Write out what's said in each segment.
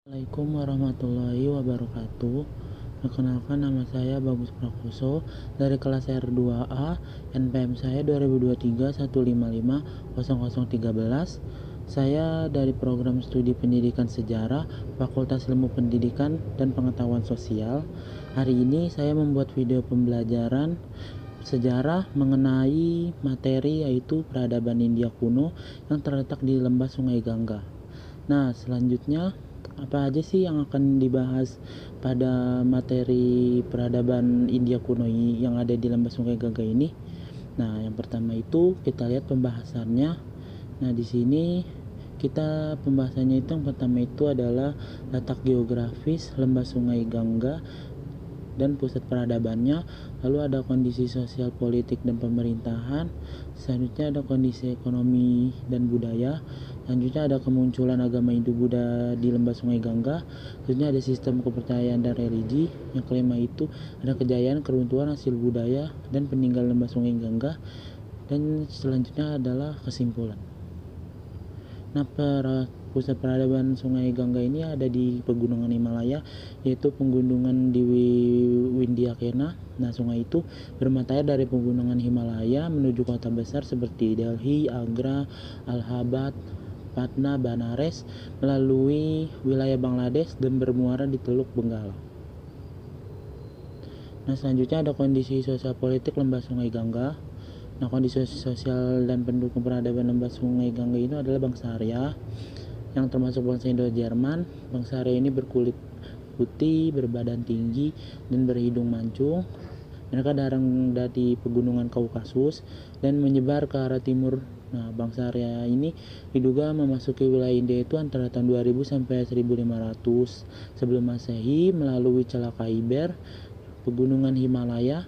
Assalamualaikum warahmatullahi wabarakatuh. Perkenalkan, nama saya Bagus Prakoso dari kelas R2A. NPM saya 2023155013. Saya dari program studi pendidikan sejarah Fakultas Ilmu Pendidikan dan Pengetahuan Sosial. Hari ini saya membuat video pembelajaran sejarah mengenai materi yaitu peradaban India kuno yang terletak di lembah Sungai Gangga. Nah, selanjutnya apa aja sih yang akan dibahas pada materi peradaban India kuno yang ada di lembah Sungai Gangga ini? Nah, yang pertama itu kita lihat pembahasannya. Nah, di sini pembahasannya itu yang pertama itu adalah letak geografis lembah Sungai Gangga dan pusat peradabannya, lalu ada kondisi sosial politik dan pemerintahan, selanjutnya ada kondisi ekonomi dan budaya, selanjutnya ada kemunculan agama Hindu-Buddha di lembah Sungai Gangga, selanjutnya ada sistem kepercayaan dan religi, yang kelima itu ada kejayaan keruntuhan hasil budaya dan peninggalan lembah Sungai Gangga, dan selanjutnya adalah kesimpulan. Nah, pusat peradaban Sungai Gangga ini ada di pegunungan Himalaya, yaitu pegunungan di Windhyakena. Nah, sungai itu bermata air dari pegunungan Himalaya menuju kota besar seperti Delhi, Agra, Allahabad, Patna, Banares, melalui wilayah Bangladesh dan bermuara di Teluk Benggala. Nah, selanjutnya ada kondisi sosial politik lembah Sungai Gangga. Nah, kondisi sosial dan pendukung peradaban lembah Sungai Gangga ini adalah bangsa Arya yang termasuk bangsa Indo-Jerman. Bangsa Arya ini berkulit putih, berbadan tinggi, dan berhidung mancung. Mereka datang dari pegunungan Kaukasus dan menyebar ke arah timur. Nah, bangsa Arya ini diduga memasuki wilayah India itu antara tahun 2000 sampai 1500 sebelum Masehi melalui Celah Khyber, pegunungan Himalaya.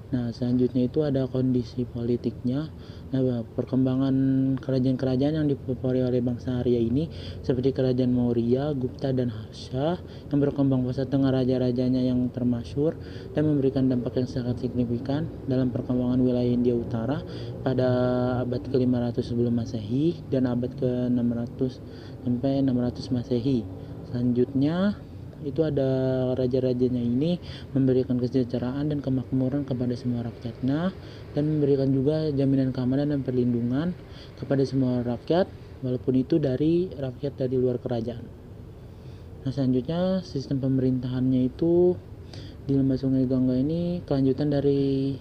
Nah, selanjutnya itu ada kondisi politiknya. Nah, perkembangan kerajaan-kerajaan yang dipelopori oleh bangsa Arya ini seperti kerajaan Maurya, Gupta, dan Harsha yang berkembang pesat dengan raja-rajanya yang termasyhur dan memberikan dampak yang sangat signifikan dalam perkembangan wilayah India Utara pada abad ke-500 sebelum Masehi dan abad ke-600 sampai 600 Masehi. Selanjutnya itu ada raja-rajanya ini memberikan kesejahteraan dan kemakmuran kepada semua rakyatnya dan memberikan juga jaminan keamanan dan perlindungan kepada semua rakyat, walaupun itu dari rakyat dari luar kerajaan. Nah, selanjutnya sistem pemerintahannya itu di lembah Sungai Gangga ini kelanjutan dari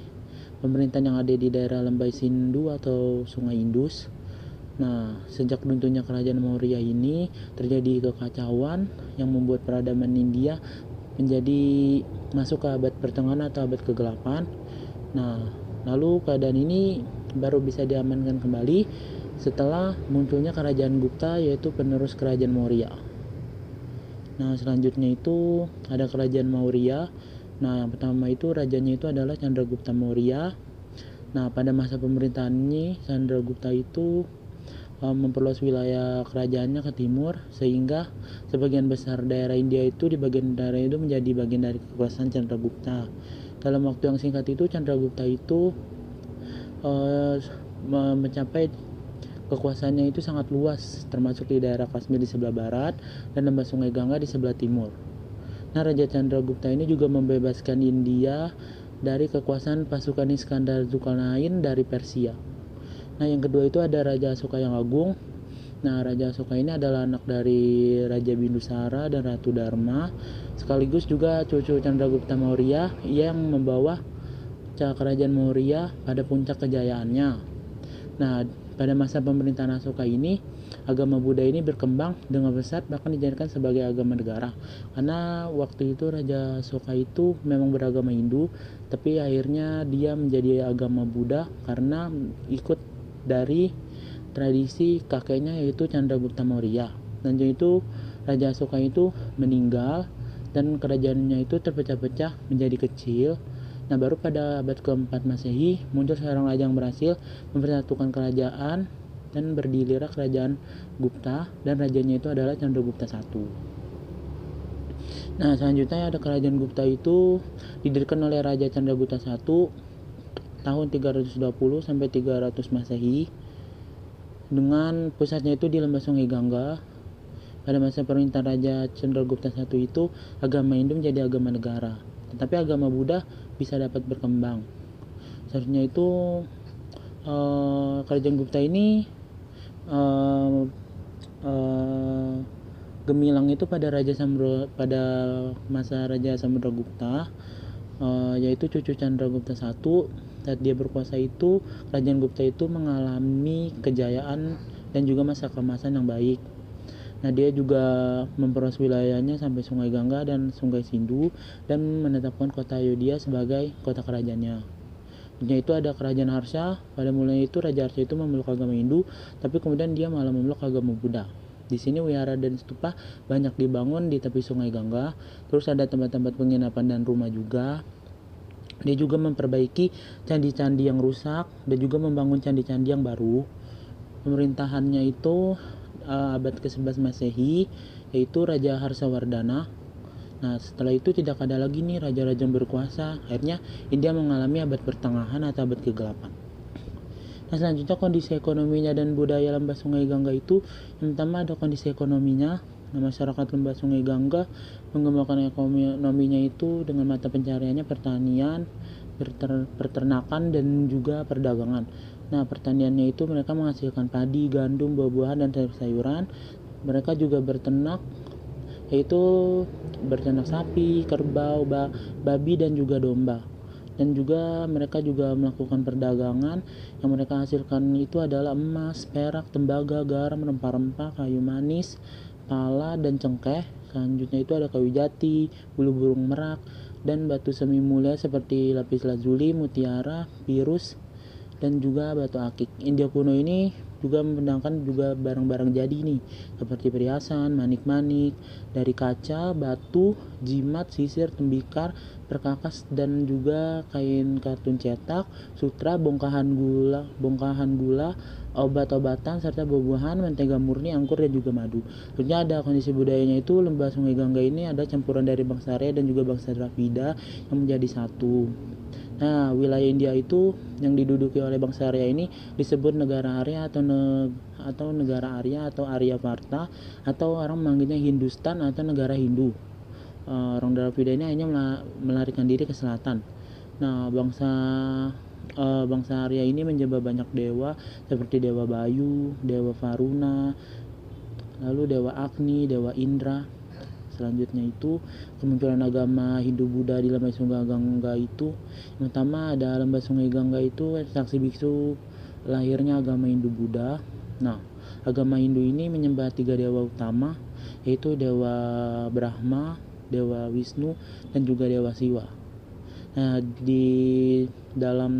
pemerintahan yang ada di daerah lembah Sindhu atau Sungai Indus. Nah, sejak runtuhnya kerajaan Maurya ini terjadi kekacauan yang membuat peradaban India menjadi masuk ke abad pertengahan atau abad ke-8. Nah, lalu keadaan ini baru bisa diamankan kembali setelah munculnya kerajaan Gupta, yaitu penerus kerajaan Maurya. Nah, selanjutnya itu ada kerajaan Maurya. Nah, yang pertama itu rajanya itu adalah Chandragupta Maurya. Nah, pada masa pemerintahannya Chandragupta itu memperluas wilayah kerajaannya ke timur, sehingga sebagian besar daerah India itu di bagian daerah itu menjadi bagian dari kekuasaan Chandragupta. Dalam waktu yang singkat itu Chandragupta itu mencapai kekuasaannya itu sangat luas, termasuk di daerah Kashmir di sebelah barat dan lembah Sungai Gangga di sebelah timur. Nah, Raja Chandragupta ini juga membebaskan India dari kekuasaan pasukan Iskandar Zulkarnain dari Persia. Nah, yang kedua itu ada Raja Asoka yang Agung. Nah, Raja Asoka ini adalah anak dari Raja Bindusara dan Ratu Dharma, sekaligus juga cucu Chandragupta Maurya yang membawa kerajaan Maurya pada puncak kejayaannya. Nah, pada masa pemerintahan Asoka ini, agama Buddha ini berkembang dengan pesat, bahkan dijadikan sebagai agama negara. Karena waktu itu Raja Asoka itu memang beragama Hindu, tapi akhirnya dia menjadi agama Buddha karena ikut dari tradisi kakeknya, yaitu Chandragupta Maurya. Dan itu Raja Asoka itu meninggal dan kerajaannya itu terpecah-pecah menjadi kecil. Nah, baru pada abad ke-4 Masehi muncul seorang raja yang berhasil mempersatukan kerajaan dan berdirilah kerajaan Gupta, dan rajanya itu adalah Chandragupta I. Nah, selanjutnya ada kerajaan Gupta itu didirikan oleh Raja Chandragupta I tahun 320 sampai 300 Masehi dengan pusatnya itu di lembah Sungai Gangga. pada masa pemerintahan Raja Chandragupta I itu agama Hindu menjadi agama negara, tetapi agama Buddha bisa dapat berkembang. Seharusnya itu Kerajaan Gupta ini gemilang itu pada pada masa Raja Samudragupta, yaitu cucu Chandragupta I. Saat dia berkuasa itu, Kerajaan Gupta itu mengalami kejayaan dan juga masa keemasan yang baik. Nah, dia juga memperluas wilayahnya sampai Sungai Gangga dan Sungai Sindhu dan menetapkan kota Ayodhya sebagai kota kerajaannya. Itu ada Kerajaan Harsha. Pada mulanya itu Raja Harsha itu memeluk agama Hindu, tapi kemudian dia malah memeluk agama Buddha. Di sini wihara dan stupa banyak dibangun di tepi Sungai Gangga. Terus ada tempat-tempat penginapan dan rumah juga. Dia juga memperbaiki candi-candi yang rusak dan juga membangun candi-candi yang baru. Pemerintahannya itu abad ke-11 Masehi, yaitu Raja Harsawardhana. Nah, setelah itu tidak ada lagi nih raja-raja yang berkuasa. Akhirnya India mengalami abad pertengahan atau abad kegelapan. Nah, selanjutnya kondisi ekonominya dan budaya lembah Sungai Gangga itu, yang pertama ada kondisi ekonominya. Nah, masyarakat lembah Sungai Gangga mengembangkan ekonominya itu dengan mata pencariannya pertanian, peternakan, dan juga perdagangan. Nah, pertaniannya itu mereka menghasilkan padi, gandum, buah-buahan, dan sayur-sayuran. Mereka juga berternak, yaitu berternak sapi, kerbau, babi, dan juga domba. Dan juga mereka juga melakukan perdagangan. Yang mereka hasilkan itu adalah emas, perak, tembaga, garam, rempah-rempah, kayu manis, pala, dan cengkeh. Selanjutnya itu ada kayu jati, bulu burung merak, dan batu semi mulia seperti lapis lazuli, mutiara, virus, dan juga batu akik. India kuno ini juga mendatangkan juga barang-barang jadi nih, seperti perhiasan, manik-manik dari kaca, batu, jimat, sisir, tembikar, perkakas, dan juga kain katun cetak, sutra, bongkahan gula, obat-obatan, serta buah-buahan, mentega murni, anggur, dan juga madu. Tentunya ada kondisi budayanya itu, lembah Sungai Gangga ini ada campuran dari bangsa Arya dan juga bangsa Dravida yang menjadi satu. Nah, wilayah India itu yang diduduki oleh bangsa Arya ini disebut negara Arya atau negara Arya atau Aryavarta, atau orang memanggilnya Hindustan atau negara Hindu. Orang Dravida ini hanya melarikan diri ke selatan. Nah, bangsa Arya ini menyembah banyak dewa seperti Dewa Bayu, Dewa Varuna, lalu Dewa Agni, Dewa Indra. Selanjutnya itu kemunculan agama Hindu-Buddha di lembah Sungai Gangga itu, yang pertama ada lembah Sungai Gangga itu saksi biksu lahirnya agama Hindu-Buddha. Nah, agama Hindu ini menyembah 3 dewa utama, yaitu Dewa Brahma, Dewa Wisnu, dan juga Dewa Siwa. Nah, di dalam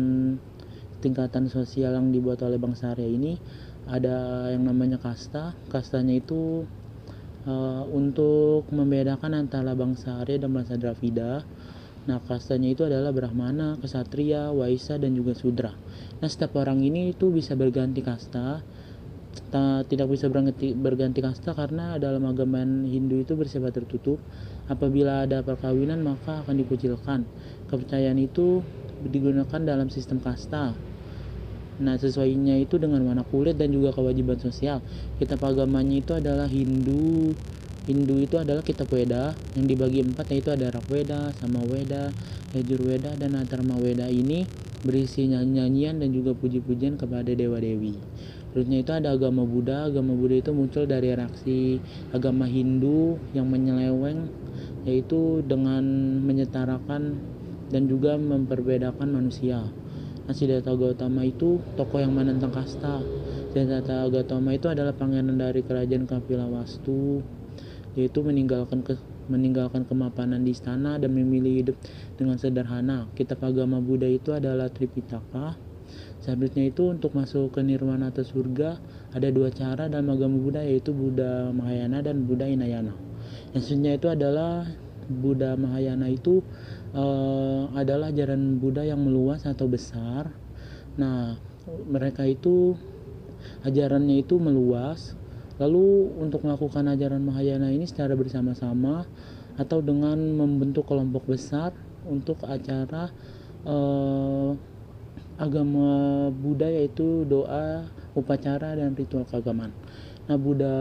tingkatan sosial yang dibuat oleh bangsa Arya ini ada yang namanya kasta. Kastanya itu untuk membedakan antara bangsa Arya dan bangsa Dravida. Nah, kastanya itu adalah Brahmana, Ksatria, Waisya, dan juga Sudra. Nah, setiap orang ini itu bisa berganti kasta. Tidak bisa berganti kasta karena dalam agama Hindu itu bersifat tertutup. Apabila ada perkawinan maka akan dikucilkan. Kepercayaan itu digunakan dalam sistem kasta. Nah, sesuainya itu dengan warna kulit dan juga kewajiban sosial. Kitab agamanya itu adalah Hindu. Hindu itu adalah kitab Weda yang dibagi 4, yaitu ada Rigveda, Samaweda, Yajurveda, dan Atharmaweda. Ini berisi nyanyian dan juga puji-pujian kepada dewa-dewi. Terusnya itu ada agama Buddha. Agama Buddha itu muncul dari reaksi agama Hindu yang menyeleweng, yaitu dengan menyetarakan dan juga memperbedakan manusia. Nah, Siddhartha Gautama itu tokoh yang menentang kasta. Siddhartha Gautama itu adalah pangeran dari kerajaan Kapilavastu, yaitu meninggalkan kemapanan di istana dan memilih hidup dengan sederhana. Kitab agama Buddha itu adalah Tripitaka. Seharusnya itu untuk masuk ke nirwana atau surga ada 2 cara dalam agama Buddha, yaitu Buddha Mahayana dan Buddha Hinayana. Yang selanjutnya itu adalah Buddha Mahayana itu adalah ajaran Buddha yang meluas atau besar. Nah, mereka itu ajarannya itu meluas. Lalu untuk melakukan ajaran Mahayana ini secara bersama-sama atau dengan membentuk kelompok besar untuk acara agama Buddha, yaitu doa, upacara, dan ritual keagamaan. Nah, Buddha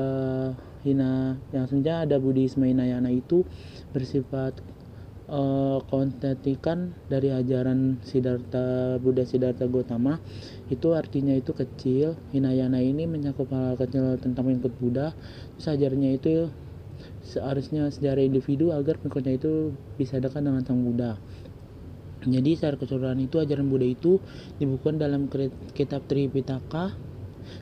selanjutnya ada Buddhisme Hinayana itu bersifat kontetikan dari ajaran Buddha Siddhartha Gautama. Itu artinya itu kecil. Hinayana ini mencakup hal kecil tentang pengikut Buddha. Terus ajarnya itu seharusnya secara individu agar pengikutnya itu bisa dekat dengan Sang Buddha. Jadi secara keseluruhan itu ajaran Buddha itu dibukukan dalam kitab Tripitaka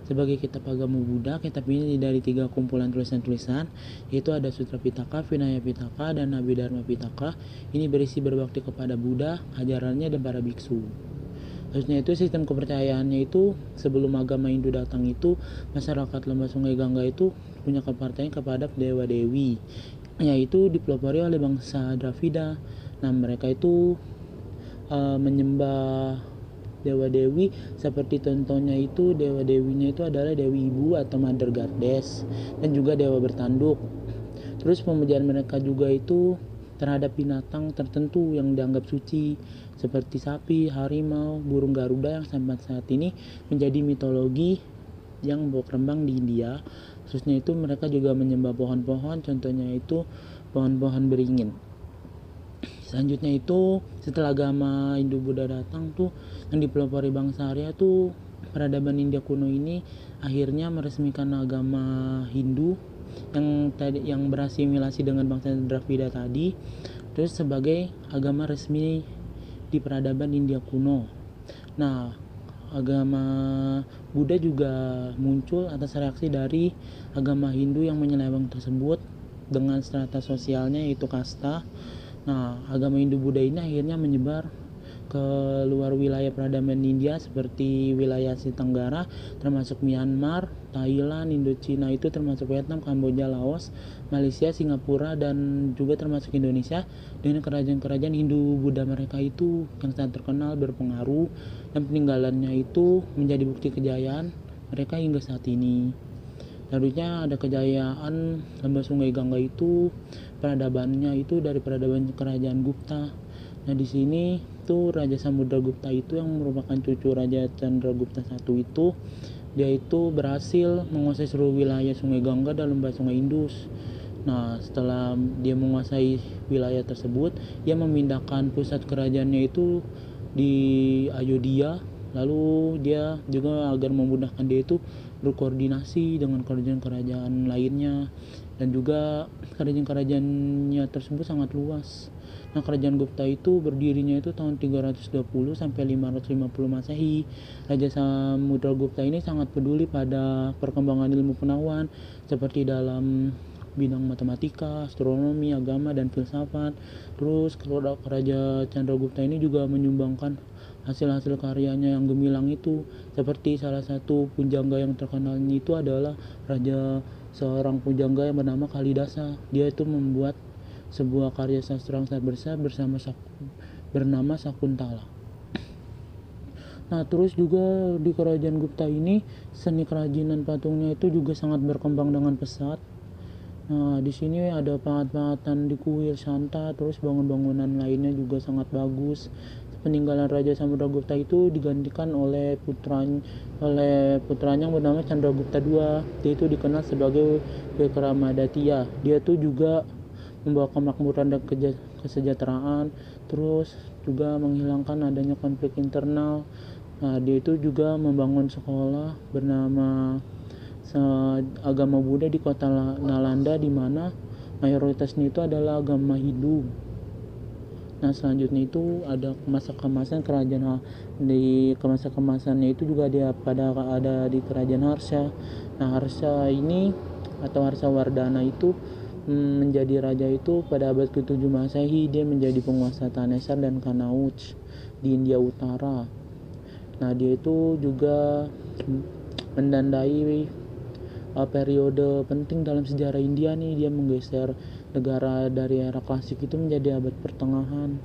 sebagai kitab agama Buddha. Kitab ini dari 3 kumpulan tulisan-tulisan, yaitu ada Sutra Pitaka, Vinaya Pitaka, dan Abhidharma Pitaka. Ini berisi berbakti kepada Buddha, ajarannya, dan para biksu. Terusnya itu sistem kepercayaannya itu sebelum agama Hindu datang itu masyarakat lembah Sungai Gangga itu punya kepercayaan kepada dewa dewi, yaitu dipelopori oleh bangsa Dravida. Nah mereka itu menyembah dewa dewi seperti contohnya itu dewa dewinya itu adalah Dewi Ibu atau Mother Goddess, dan juga dewa bertanduk. Terus pemujaan mereka juga itu terhadap binatang tertentu yang dianggap suci seperti sapi, harimau, burung garuda yang sampai saat ini menjadi mitologi yang berkembang di India. Khususnya itu mereka juga menyembah pohon-pohon, contohnya itu pohon-pohon beringin. Selanjutnya itu setelah agama Hindu Buddha datang tuh yang dipelopori bangsa Arya tuh peradaban India kuno ini akhirnya meresmikan agama Hindu yang berasimilasi dengan bangsa Dravida tadi, terus sebagai agama resmi di peradaban India kuno. Nah agama Buddha juga muncul atas reaksi dari agama Hindu yang menyeleweng tersebut dengan strata sosialnya yaitu kasta. Nah, agama Hindu-Buddha ini akhirnya menyebar ke luar wilayah peradaban India seperti wilayah Asia Tenggara termasuk Myanmar, Thailand, Indochina itu termasuk Vietnam, Kamboja, Laos, Malaysia, Singapura, dan juga termasuk Indonesia dengan kerajaan-kerajaan Hindu-Buddha mereka itu yang sangat terkenal, berpengaruh, dan peninggalannya itu menjadi bukti kejayaan mereka hingga saat ini. Selanjutnya ada kejayaan lembah Sungai Gangga itu peradabannya itu dari peradaban kerajaan Gupta. Nah di sini tuh Raja Samudra Gupta itu yang merupakan cucu Raja Chandragupta I itu dia itu berhasil menguasai seluruh wilayah Sungai Gangga dan lembah Sungai Indus. Nah setelah dia menguasai wilayah tersebut, dia memindahkan pusat kerajaannya itu di Ayodhya. Lalu dia juga agar memudahkan dia itu berkoordinasi dengan kerajaan-kerajaan lainnya, dan juga kerajaan-kerajaannya tersebut sangat luas. Nah kerajaan Gupta itu berdirinya itu tahun 320 sampai 550 Masehi. Raja Samudra Gupta ini sangat peduli pada perkembangan ilmu pengetahuan seperti dalam bidang matematika, astronomi, agama, dan filsafat. Terus Raja Chandragupta ini juga menyumbangkan hasil-hasil karyanya yang gemilang itu, seperti salah satu pujangga yang terkenal itu adalah seorang pujangga yang bernama Kalidasa. Dia itu membuat sebuah karya sastra yang sangat besar bernama Sakuntala. Nah terus juga di kerajaan Gupta ini seni kerajinan patungnya itu juga sangat berkembang dengan pesat. Nah di sini ada pahat-pahatan di kuil Santa, terus bangunan-bangunan lainnya juga sangat bagus. Peninggalan Raja Samudragupta itu digantikan oleh putranya yang bernama Chandragupta II. Dia itu dikenal sebagai Vikramaditya. Dia itu juga membawa kemakmuran dan kesejahteraan, terus juga menghilangkan adanya konflik internal. Nah, dia itu juga membangun sekolah bernama agama Buddha di kota Nalanda, di mana mayoritasnya itu adalah agama Hindu. Nah selanjutnya itu ada kemasan kerajaan di kemasannya itu juga ada di kerajaan Harsha. Nah Harsha ini atau Harsawardhana itu menjadi raja itu pada abad ke-7 Masehi. Dia menjadi penguasa Thanesar dan Kanauj di India Utara. Nah dia itu juga mendandai periode penting dalam sejarah India nih. Dia menggeser negara dari era klasik itu menjadi abad pertengahan,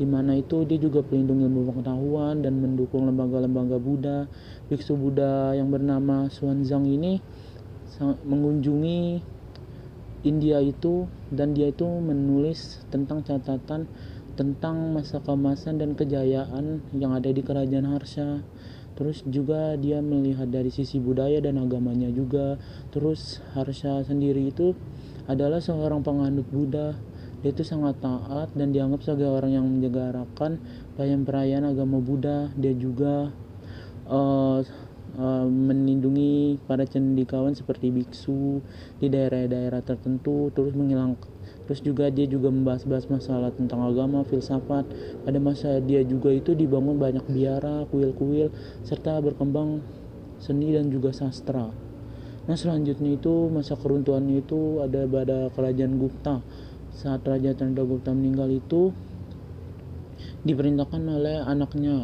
di mana itu dia juga pelindung ilmu pengetahuan dan mendukung lembaga-lembaga Buddha. Biksu Buddha yang bernama Xuanzang ini mengunjungi India itu, dan dia itu menulis tentang catatan tentang masa keemasan dan kejayaan yang ada di kerajaan Harsha. Terus juga dia melihat dari sisi budaya dan agamanya juga. Terus Harsha sendiri itu adalah seorang penganut Buddha. Dia itu sangat taat dan dianggap sebagai orang yang menyelenggarakan perayaan agama Buddha. Dia juga uh, melindungi para cendekiawan seperti biksu di daerah-daerah tertentu, terus juga dia juga membahas masalah tentang agama, filsafat. Pada masa dia juga itu dibangun banyak biara, kuil-kuil, serta berkembang seni dan juga sastra. Nah, selanjutnya itu masa keruntuhannya itu ada pada kerajaan Gupta. Saat Raja Chandragupta meninggal itu diperintahkan oleh anaknya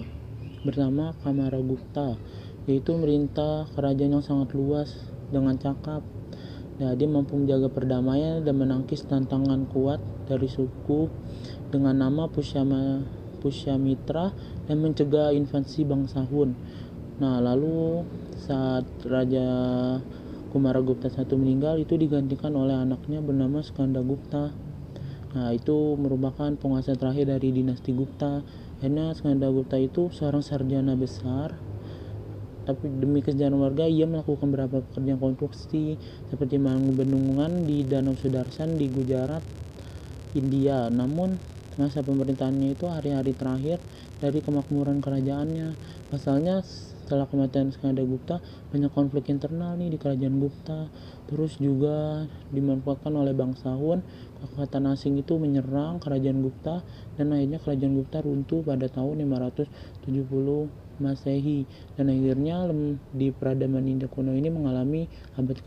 bernama Kamaragupta, yaitu merintah kerajaan yang sangat luas dengan cakap. Nah, dia mampu menjaga perdamaian dan menangkis tantangan kuat dari suku dengan nama Pushyamitra dan mencegah invasi bangsa Hun. Nah, lalu saat Raja Kumaragupta I meninggal, itu digantikan oleh anaknya bernama Skandagupta. Nah, itu merupakan penguasa terakhir dari dinasti Gupta. Karena Skandagupta itu seorang sarjana besar, tapi demi kesejahteraan warga ia melakukan beberapa pekerjaan konstruksi seperti membangun bendungan di Danau Sudarsan di Gujarat, India. Namun masa pemerintahannya itu hari-hari terakhir dari kemakmuran kerajaannya. Pasalnya setelah kematian Skandagupta banyak konflik internal nih di kerajaan Gupta. Terus juga dimanfaatkan oleh bangsa Hun. Kekuatan asing itu menyerang kerajaan Gupta dan akhirnya kerajaan Gupta runtuh pada tahun 570 Masehi, dan akhirnya di peradaban India kuno ini mengalami abad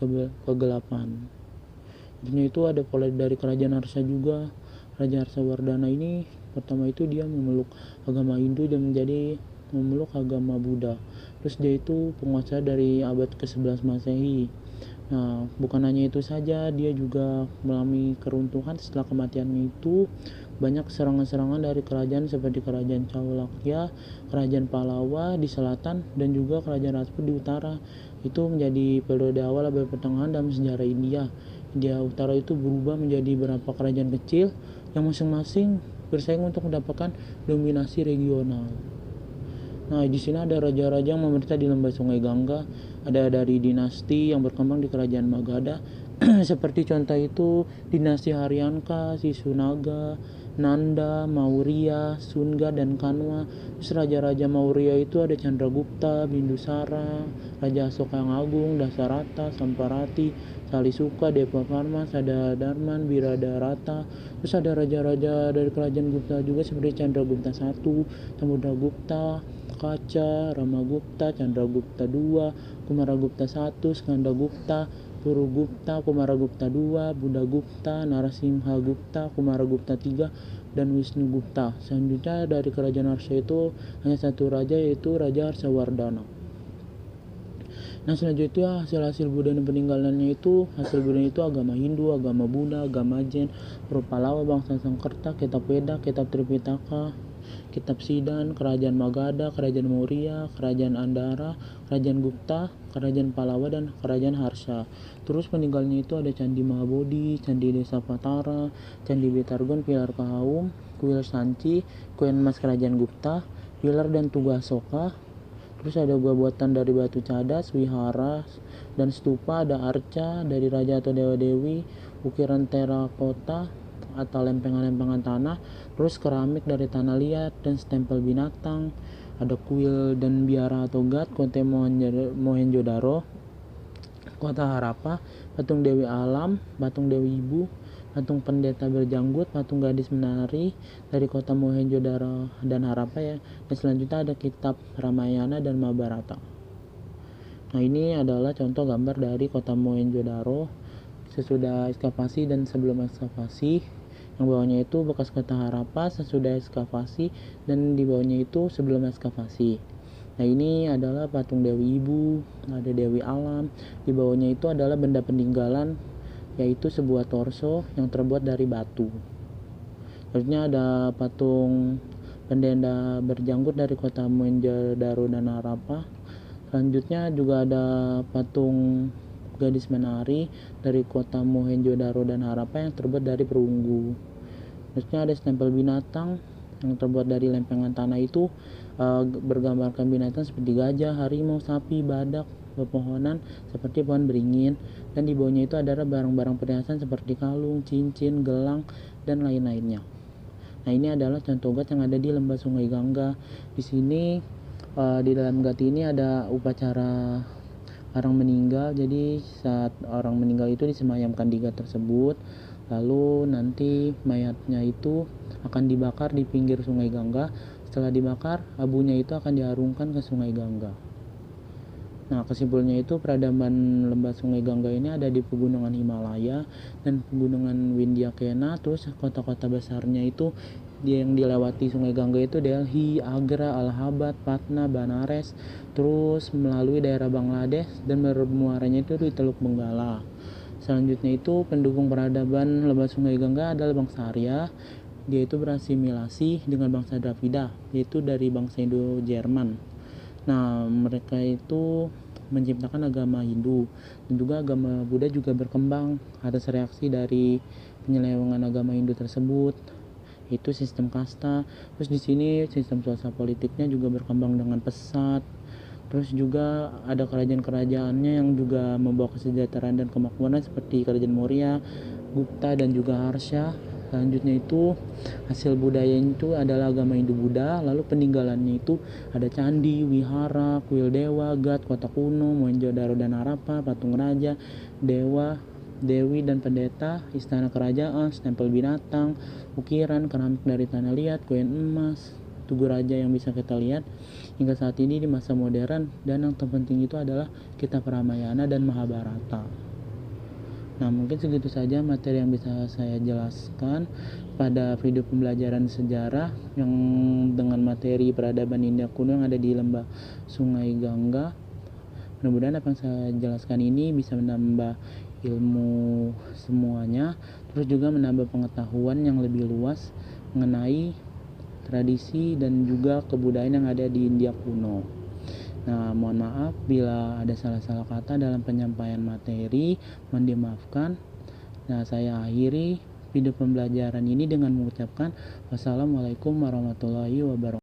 kegelapan. Akhirnya itu ada pola dari kerajaan Harsha juga. Raja Harsawardhana ini pertama itu dia memeluk agama Hindu dan menjadi memeluk agama Buddha. Terus dia itu penguasa dari abad ke-11 Masehi. Nah, bukan hanya itu saja, dia juga mengalami keruntuhan setelah kematiannya itu. Banyak serangan-serangan dari kerajaan seperti kerajaan Chaulukya, kerajaan Pallava di selatan, dan juga kerajaan Rajput di utara. Itu menjadi periode awal abad pertengahan dalam sejarah India. India Utara itu berubah menjadi beberapa kerajaan kecil yang masing-masing bersaing untuk mendapatkan dominasi regional. Nah, di sini ada raja-raja yang memerintah di lembah Sungai Gangga. Ada dari dinasti yang berkembang di kerajaan Magadha seperti contoh itu dinasti Haryanka, Sisunaga, Nanda, Maurya, Sunga, dan Kanwa. Terus raja-raja Maurya itu ada Chandragupta, Bindusara, Raja Asoka yang Agung, Dasarata, Samparati, Salisuka, Devavarma, Sadadarman, Biradarata. Terus ada raja-raja dari kerajaan Gupta juga seperti Chandragupta I, Samudragupta, Kaca, Ramagupta, Chandragupta II, Kumaragupta I, Skandagupta, Purugupta, Kumaragupta II, Buddhagupta, Narasimhagupta, Kumaragupta III, dan Wisnugupta. Selanjutnya dari kerajaan Harsha itu hanya satu raja, yaitu Raja Harsawardhana. Nah, selanjutnya hasil budaya dan peninggalannya itu, hasil budaya itu agama Hindu, agama Buddha, agama Jain, Pallava, bangsa Sangskrita, kitab Veda, kitab Tripitaka, kitab Siddhan, kerajaan Magadha, kerajaan Maurya, kerajaan Andhara, kerajaan Gupta, kerajaan Pallava, dan kerajaan Harsha. Terus peninggalnya itu ada Candi Mahabodhi, Candi Desa Patara, Candi Betargon, Pilar Kahaum, Kuil Sanchi, Kuil Emas kerajaan Gupta, Pilar dan Tugu Asoka. Terus ada gua buatan dari batu cadas, wihara, dan stupa, ada arca dari raja atau dewa-dewi, ukiran terakota atau lempengan-lempengan tanah, terus keramik dari tanah liat dan stempel binatang, ada kuil dan biara atau ghat, kota Mohenjo-daro, kota Harappa, patung Dewi Alam, patung Dewi Ibu, patung pendeta berjanggut, patung gadis menari dari kota Mohenjo-daro dan Harappa ya. Dan selanjutnya ada kitab Ramayana dan Mahabharata. Nah, ini adalah contoh gambar dari kota Mohenjo-daro sesudah ekskavasi dan sebelum ekskavasi. Yang bawahnya itu bekas kota Harappa sesudah ekskavasi, dan di bawahnya itu sebelum ekskavasi. Nah, ini adalah patung Dewi Ibu, ada Dewi Alam. Di bawahnya itu adalah benda peninggalan, yaitu sebuah torso yang terbuat dari batu. Selanjutnya ada patung pendeta berjanggut dari kota Mohenjo-daro dan Harappa. Selanjutnya juga ada patung gadis menari dari kota Mohenjo-daro dan Harappa yang terbuat dari perunggu. Selanjutnya ada stempel binatang yang terbuat dari lempengan tanah itu bergambarkan binatang seperti gajah, harimau, sapi, badak, pepohonan seperti pohon beringin, dan di bawahnya itu adalah barang-barang perhiasan seperti kalung, cincin, gelang, dan lain-lainnya. Nah, ini adalah contoh gat yang ada di lembah Sungai Gangga. Di sini di dalam gat ini ada upacara orang meninggal. Jadi saat orang meninggal itu disemayamkan di gat tersebut, lalu nanti mayatnya itu akan dibakar di pinggir Sungai Gangga. Setelah dibakar, abunya itu akan diharungkan ke Sungai Gangga. Nah, kesimpulannya itu peradaban lembah Sungai Gangga ini ada di pegunungan Himalaya dan pegunungan Windyakena. Terus kota-kota besarnya itu yang dilewati Sungai Gangga itu Delhi, Agra, Allahabad, Patna, Banares, terus melalui daerah Bangladesh dan bermuaranya itu di Teluk Benggala. Selanjutnya itu pendukung peradaban lembah Sungai Gangga adalah bangsa Arya. Dia itu berasimilasi dengan bangsa Dravida, yaitu dari bangsa Indo-Jerman. Nah, mereka itu menciptakan agama Hindu dan juga agama Buddha juga berkembang atas reaksi dari penyelewengan agama Hindu tersebut, itu sistem kasta. Terus di sini sistem sosial politiknya juga berkembang dengan pesat. Terus juga ada kerajaan-kerajaannya yang juga membawa kesejahteraan dan kemakmuran seperti kerajaan Maurya, Gupta, dan juga Harsha. Selanjutnya itu hasil budayanya itu adalah agama Hindu-Buddha. Lalu peninggalannya itu ada candi, wihara, kuil dewa, gat, kota kuno, Mohenjo-daro dan Harappa, patung raja, dewa, dewi dan pendeta, istana kerajaan, stempel binatang, ukiran, keramik dari tanah liat, koin emas, tugu raja yang bisa kita lihat hingga saat ini di masa modern. Dan yang terpenting itu adalah kitab Ramayana dan Mahabharata. Nah, mungkin segitu saja materi yang bisa saya jelaskan pada video pembelajaran sejarah yang dengan materi peradaban India kuno yang ada di lembah Sungai Gangga. Mudah-mudahan apa yang saya jelaskan ini bisa menambah ilmu semuanya, terus juga menambah pengetahuan yang lebih luas mengenai tradisi dan juga kebudayaan yang ada di India kuno. Nah, mohon maaf bila ada salah-salah kata dalam penyampaian materi, mohon dimaafkan. Nah, saya akhiri video pembelajaran ini dengan mengucapkan wassalamualaikum warahmatullahi wabarakatuh.